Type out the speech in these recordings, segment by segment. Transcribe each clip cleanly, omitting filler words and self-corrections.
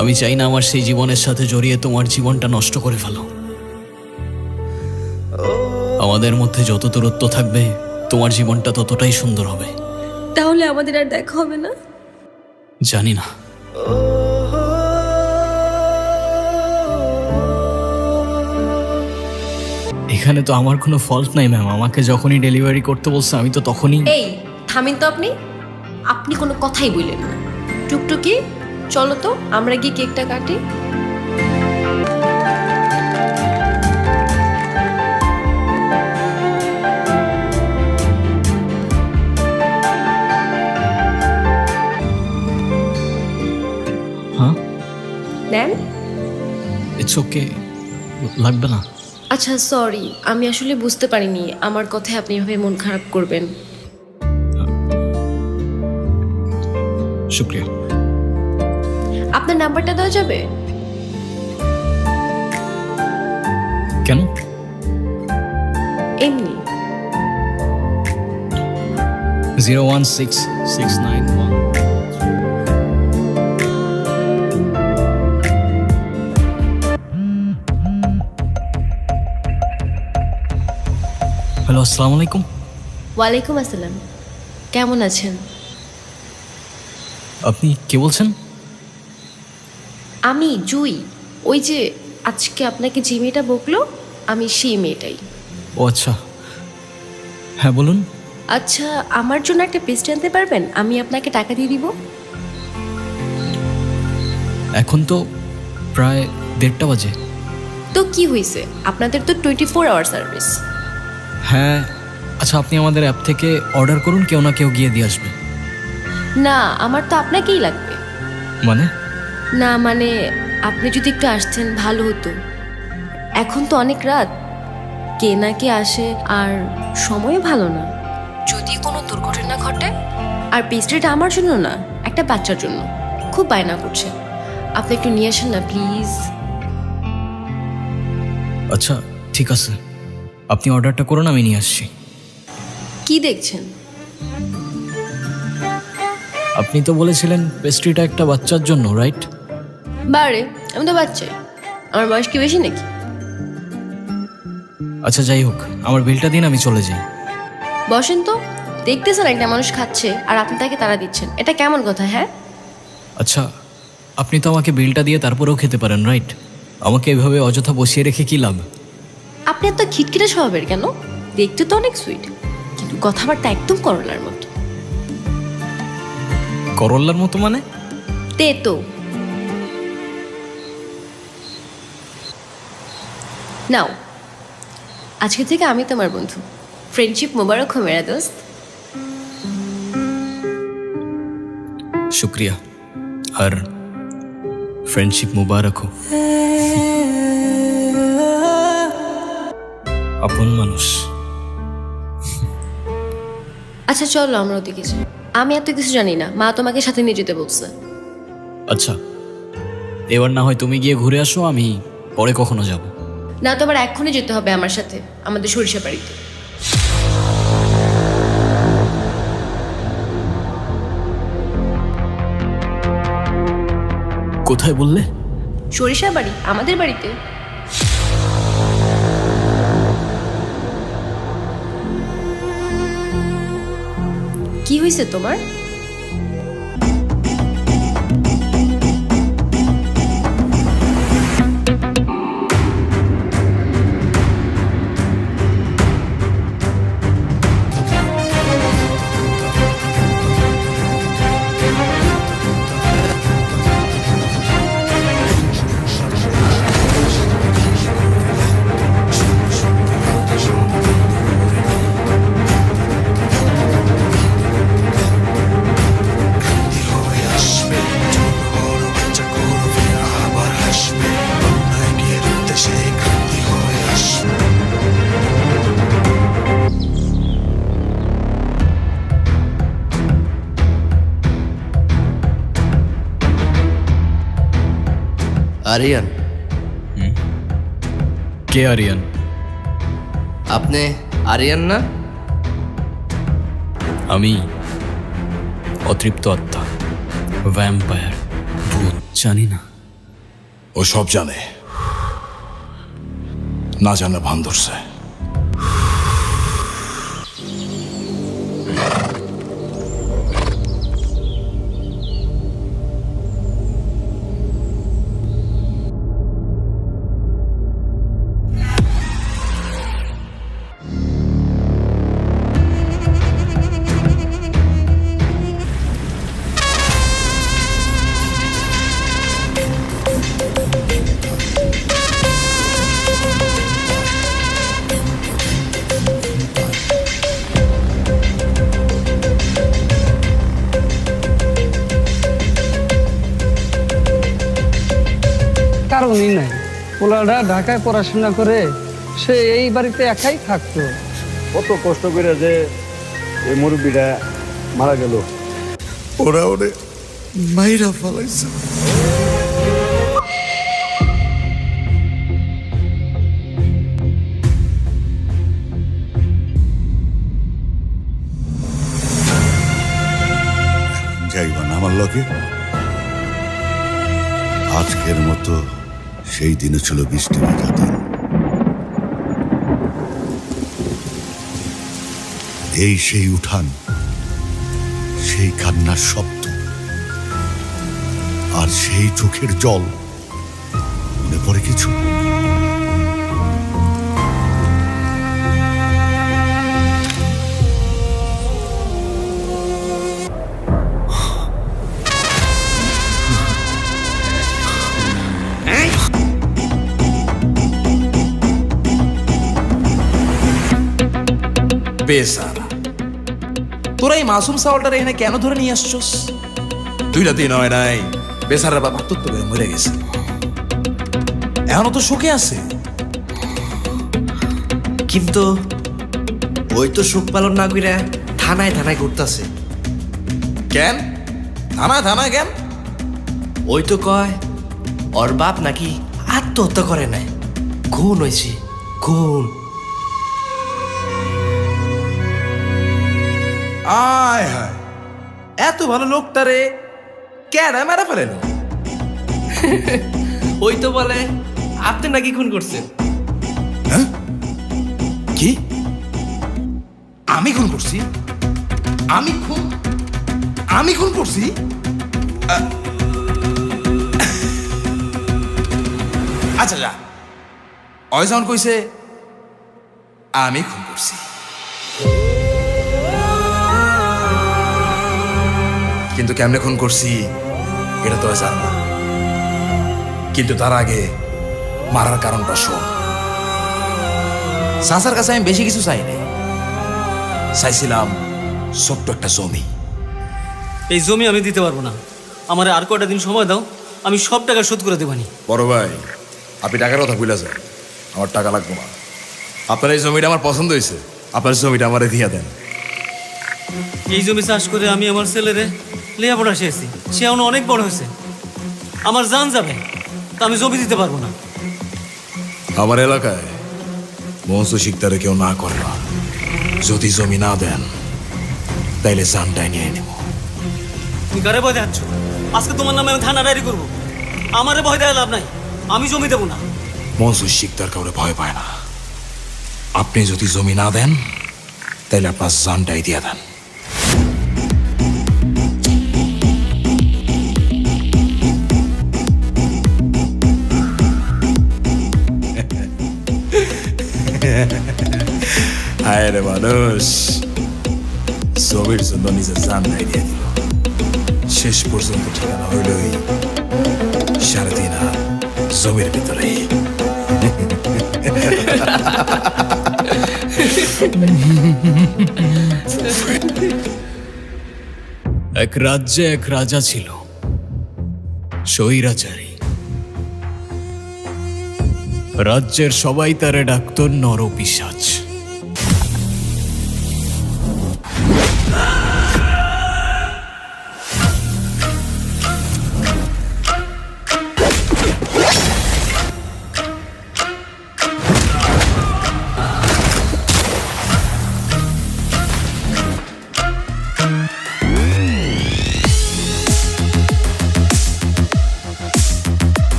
আমি চাই না আমার সেই জীবনের সাথে জড়িয়ে তোমার জীবনটা নষ্ট করে ফেলো। আমাদের মধ্যে যত দূরত্ব থাকবে তোমার জীবনটা ততটাই সুন্দর হবে। তাহলে আমাদের আর দেখা হবে না? জানি না। এখানে তো আমার কোনো ফল্ট নাই ম্যাম। আমাকে যখনই ডেলিভারি করতে বলছে আমি তো তখনই। এই থামিন তো আপনি। আপনি কোনো কথাই বললেন না। টুকটুকি চলো তো আমরা গিয়ে কেকটা কাটি। হ্যাঁ, নেন। ইটস ওকে, লাগবে না। আচ্ছা সরি, আমি আসলে বুঝতে পারিনি আমার কথায় আপনি এভাবে মন খারাপ করবেন। শুক্রিয়া। আপনার নাম্বারটা দেওয়া যাবে? কেন? এমনি। 01669 হ্যালো, আসসালামু আলাইকুম। ওয়ালাইকুম আসসালাম। কেমন আছেন? আপনি কে বলছেন? আমি জুই। ওই যে আজকে আপনাকে যে মেয়েটা বকলো, আমি সেই মেয়েটাই। ও আচ্ছা, হ্যাঁ বলুন। আচ্ছা, আমার জন্য একটা পেস্ট্রি আনতে পারবেন? আমি আপনাকে টাকা দিয়ে দিব। এখন তো প্রায় 1:30 বাজে। তো কি হয়েছে, আপনাদের তো 24 আওয়ার সার্ভিস। হ্যাঁ আচ্ছা, আপনি আমাদের অ্যাপ থেকে অর্ডার করুন, কেউ না কেউ গিয়ে দিয়ে আসবে। না, আমার তো আপনাকেই লাগবে। মানে? না মানে আপনি যদি একটু আসতেন ভালো হতো। এখন তো অনেক রাত, কে না কে আসে, আর সময় ভালো না। যদি কোনো দুর্ঘটনা ঘটে। আর পেস্ট্রিটা আমার জন্য না, একটা বাচ্চার জন্য। খুব বায়না করছে, আপনি একটু নিয়ে আসেন না প্লিজ। আচ্ছা ঠিক আছে, আপনি অর্ডারটা করুন, আমি নিয়ে আসছি। কি দেখছেন? আপনি তো বলেছিলেন পেস্ট্রিটা একটা বাচ্চার জন্য, রাইট? বারে, আমি তো বাচ্চাই। আমার বয়স কি বেশি নাকি? আচ্ছা যাই হোক, আমার বিলটা দিন, আমি চলে যাই। বসেন তো। দেখতেছেন একটা মানুষ খাচ্ছে আর আপনি তাকে তাড়া দিচ্ছেন, এটা কেমন কথা? হ্যাঁ আচ্ছা, আপনি তো আমাকে বিলটা দিয়ে তারপরেও খেতে পারেন, রাইট? আমাকে এভাবে অযথা বসিয়ে রেখে কি লাভ? আপনি এত খিটখিটে স্বভাবের কেন? দেখতে তো অনেক সুইট, কিন্তু কথাবার্তা একদম করলার মতো। করল্লার মতো মানে? তে তো নাও, আজকে থেকে আমি তোমার বন্ধু। ফ্রেন্ডশিপ মোবারক হো মেরা দোস্ত। শুক্রিয়া, আর ফ্রেন্ডশিপ মুবারক হোক। আপন মানুষ। আচ্ছা চলো আমরা ওদিকে যাই। আমি এত কিছু জানি না, মা তোমাকে সাথে নিয়ে যেতে বলছে। আচ্ছা, এবার না হয় তুমি গিয়ে ঘুরে আসো, আমি পরে কখনো যাব। না, তোমার এক্ষুনি যেতে হবে আমার সাথে, আমাদের সরিষা বাড়িতে। কোথায় বললে? সরিষা বাড়ি, আমাদের বাড়িতে। কি হয়েছে তোমার? আরিয়ান, কে আরিয়ান? আপনি আরিয়ান না? আমি অতৃপ্ত আত্মা, ভ্যাম্পায়ার, ভূত, জানি না। ও সব জানে, না জানলে ভান ধরছে। কারণই নাই। পোলাটা ঢাকায় পড়াশোনা করে সে এই বাড়িতে একাই থাকতো। কত কষ্ট করে যে এই মুরব্বীটা মারা গেল। ওরা ওরে মাইরা ফেলাইছে। যাইবান আমার লগে। আজকের মতো সেই দিনে ছিল বৃষ্টি ভেজা দিন। এই সেই উঠান, সেই কান্নার শব্দ আর সেই চোখের জল, মনে পড়ে কিছু? বেসারা, তোরা এই মাসুম সাওয়ালটারে এখানে কেন ধরে নিয়ে আসছস? 2 দিন হয় নাই, বেসারার বাবা তো করে মরে গেছে, এখনো তো সুখে আছে। কিন্তু ওই তো সুখ পালন না কইরা থানায় থানায় ঘুরতাছে। কেন থানায় থানায় কেন? ওই তো কয় ওর বাপ নাকি আত্মহত্যা করে নাই, খুন হয়েছে, খুন। আয় হায়, এত ভালো লোকটারে কেডা মেরা ফেলেন? ওই তো বলে আপনি নাকি খুন করছেন। কি? আমি খুন করছি? আমি খুন করছি? আচ্ছা যা, অয় যখন কইছে আমি খুন করছি, কিন্তু কেমনে খুন করছি এটা তো জান না। কিন্তু তার আগে মারার কারণটা শোন। চাচার কাছে আমি বেশি কিছু চাই নাই, চাইছিলাম ছোট্ট একটা জমি। এই জমি আমি দিতে পারবো না, আমার আর কয়টা দিন সময় দাও, আমি সব টাকা শোধ করে দেবানি। বড় ভাই, আপনি টাকার কথা ভুলে যান, আমার টাকা লাগবে না। আপনার এই জমিটা আমার পছন্দ হয়েছে, আপনার জমিটা আমারে দিয়ে দেন। এই জমি চাষ করে আমি আমার ছেলেরে লেখাপড়া শিখেছি, সে এখন অনেক বড় হয়েছে, আমার জান যাবে, তা আমি জমি দিতে পারবো না। আমার এলাকায় মঞ্চ শিকদারে কেউ না করে না, যদি জমি না দেন তাইলে জানটাই নিয়ে নেব। তুমি কারে ভয় দেখাচ্ছ? আজকে তোমার নামে আমি থানা ডায়েরি করবো। আমারে ভয় দেওয়া লাভ নাই, আমি জমি দেবো না। মনসুর শিকদার কাউরে ভয় পায় না। আপনি যদি জমি না দেন তাইলে আপনার জানটাই দিয়ে দেন। হায় রে মানুষ, জমির জন্য নিজের জানটাই দিয়ে দিল। শেষ পর্যন্ত ঠিকানা হইলই 3.5 হাত জমির ভিতরে। এক রাজ্যে এক রাজা ছিল, স্বৈরাচারী। রাজ্যের সবাই তারে ডাকত নরপিশাচ।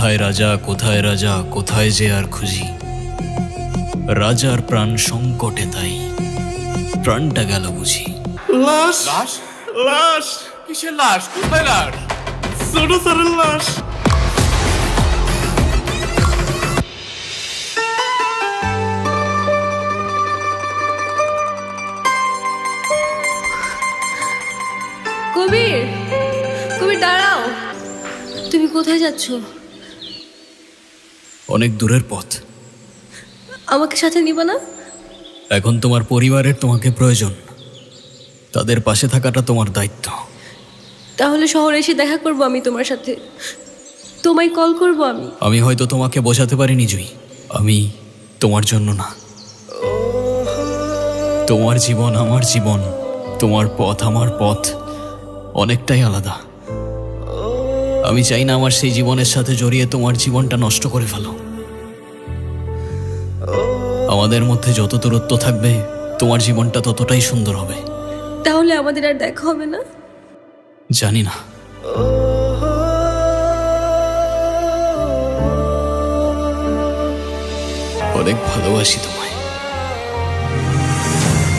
কোথায় রাজা, কোথায় রাজা, কোথায় যে আর খুঁজি। রাজার প্রাণ সংকটে, তাই প্রাণটা গেল বুঝি। লাশ লাশ লাশ কিসের লাশ? কোথায় লাশ? ছোট স্যারের লাশ। কবির, কবির দাঁড়াও। তুমি কোথায় যাচ্ছ? অনেক দূরের পথ। আমাকে সাথে নিবা না? এখন তোমার পরিবারের তোমাকে প্রয়োজন, তাদের পাশে থাকাটা তোমার দায়িত্ব। তাহলে শহরে এসে দেখা করব আমি তোমার সাথে, তোমায় কল করব আমি। আমি হয়তো তোমাকে বোঝাতে পারিনি জুই, আমি তোমার জন্য না। তোমার জীবন আমার জীবন, তোমার পথ আমার পথ অনেকটাই আলাদা। আমি চাই না আমার সেই জীবনের সাথে জড়িয়ে তোমার জীবনটা নষ্ট করে ফেলো। আমাদের মধ্যে যত দূরত্ব থাকবে তোমার জীবনটা ততটাই সুন্দর হবে। তাহলে আমাদের আর দেখা হবে না? জানি না। অনেক ভালোবাসি তোমায়।